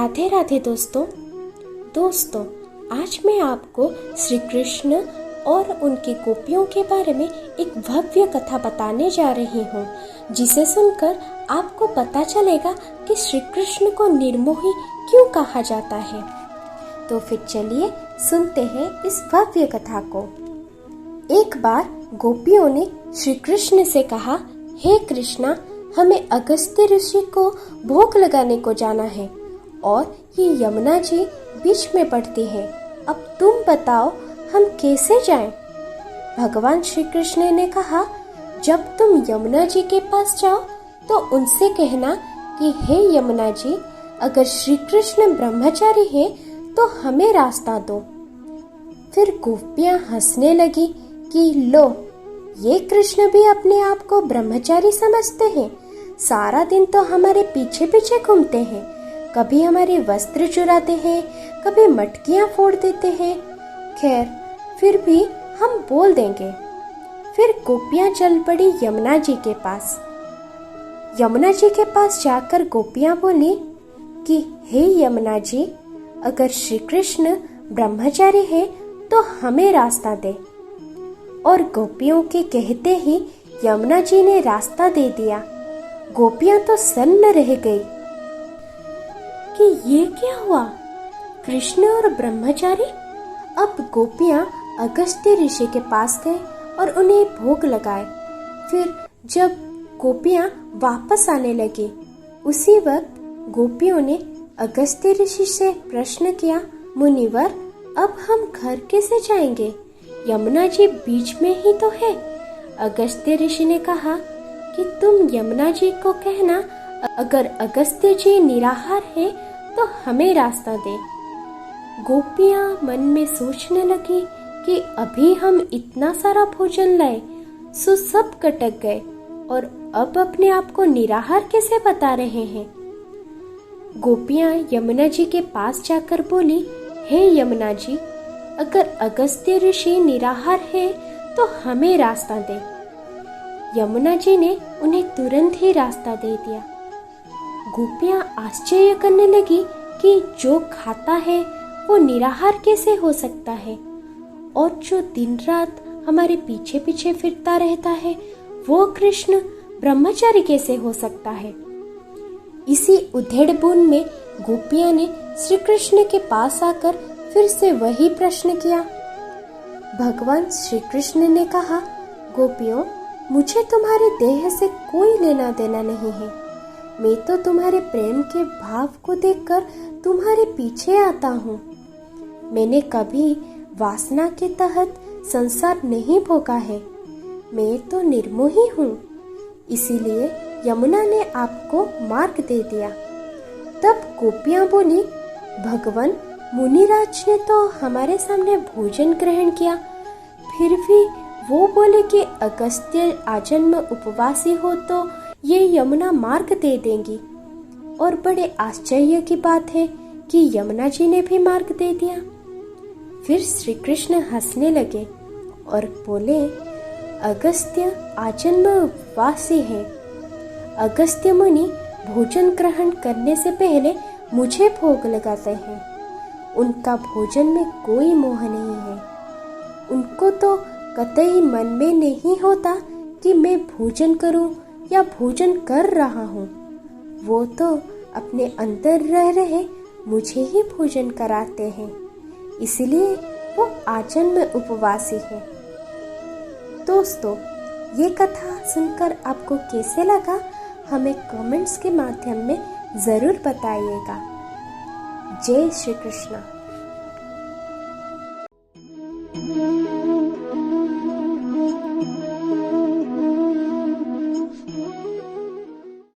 राधे राधे दोस्तों। आज मैं आपको श्री कृष्ण और उनकी गोपियों के बारे में एक भव्य कथा बताने जा रही हूँ, जिसे सुनकर आपको पता चलेगा कि श्री कृष्ण को निर्मोही क्यों कहा जाता है। तो फिर चलिए सुनते हैं इस भव्य कथा को। एक बार गोपियों ने श्री कृष्ण से कहा, हे कृष्णा, हमें अगस्त्य ऋषि को भोग लगाने को जाना है और ये यमुना जी बीच में पड़ती है। अब तुम बताओ हम कैसे जाएं? भगवान श्री कृष्ण ने कहा, जब तुम यमुना जी के पास जाओ तो उनसे कहना कि हे यमुना जी, अगर श्री कृष्ण ब्रह्मचारी है तो हमें रास्ता दो। फिर गोपियां हंसने लगी कि लो, ये कृष्ण भी अपने आप को ब्रह्मचारी समझते हैं। सारा दिन तो हमारे पीछे पीछे घूमते हैं, कभी हमारे वस्त्र चुराते हैं, कभी मटकियां फोड़ देते हैं। खैर, फिर भी हम बोल देंगे। फिर गोपियां चल पड़ी यमुना जी के पास। यमुना जी के पास जाकर गोपियां बोली कि हे यमुना जी, अगर श्री कृष्ण ब्रह्मचारी है तो हमें रास्ता दे। और गोपियों के कहते ही यमुना जी ने रास्ता दे दिया। गोपियां तो सन्न रह गई कि ये क्या हुआ, कृष्ण और ब्रह्मचारी। अब गोपियां अगस्त्य ऋषि के पास गए और उन्हें भोग लगाए। फिर जब गोपियां वापस आने लगी, उसी वक्त गोपियों ने अगस्त्य ऋषि से प्रश्न किया, मुनिवर, अब हम घर कैसे जाएंगे? यमुना जी बीच में ही तो है। अगस्त्य ऋषि ने कहा कि तुम यमुना जी को कहना, अगर अगस्त्य जी निराहार है तो हमें रास्ता दे। गोपियां मन में सोचने लगी कि अभी हम इतना सारा भोजन लाए, सो सब कटक गए और अब अपने आप को निराहार कैसे बता रहे हैं। गोपियां यमुना जी के पास जाकर बोली, हे यमुना जी, अगर अगस्त्य ऋषि निराहार है तो हमें रास्ता दे। यमुना जी ने उन्हें तुरंत ही रास्ता दे दिया। गोपियां आश्चर्य करने लगी कि जो खाता है वो निराहार कैसे हो सकता है, और जो दिन रात हमारे पीछे पीछे फिरता रहता है वो कृष्ण ब्रह्मचारी कैसे हो सकता है। इसी उधेड़-बुन में गोपियां ने श्री कृष्ण के पास आकर फिर से वही प्रश्न किया। भगवान श्री कृष्ण ने कहा, गोपियों, मुझे तुम्हारे देह से कोई लेना देना नहीं है। मैं तो तुम्हारे प्रेम के भाव को देखकर तुम्हारे पीछे आता हूँ। मैंने कभी वासना के तहत संसार नहीं भोगा है। मैं तो निर्मोही हूँ, इसीलिए यमुना ने आपको मार्ग दे दिया। तब गोपियां बोली, भगवान, मुनिराज ने तो हमारे सामने भोजन ग्रहण किया, फिर भी वो बोले कि अगस्त्य आजन्म उपवासी हो तो ये यमुना मार्ग दे देंगी। और बड़े आश्चर्य की बात है कि यमुना जी ने भी मार्ग दे दिया। फिर श्री कृष्ण हंसने लगे और बोले, अगस्त्य आजन्म उपवासी है। अगस्त्य मुनि भोजन ग्रहण करने से पहले मुझे भोग लगाते हैं। उनका भोजन में कोई मोह नहीं है। उनको तो कतई मन में नहीं होता कि मैं भोजन करूं या भोजन कर रहा हूं। वो तो अपने अंदर रह रहे मुझे ही भोजन कराते हैं, इसलिए वो आजन्म उपवासी है। दोस्तों, ये कथा सुनकर आपको कैसे लगा, हमें कमेंट्स के माध्यम में जरूर बताइएगा। जय श्री कृष्ण।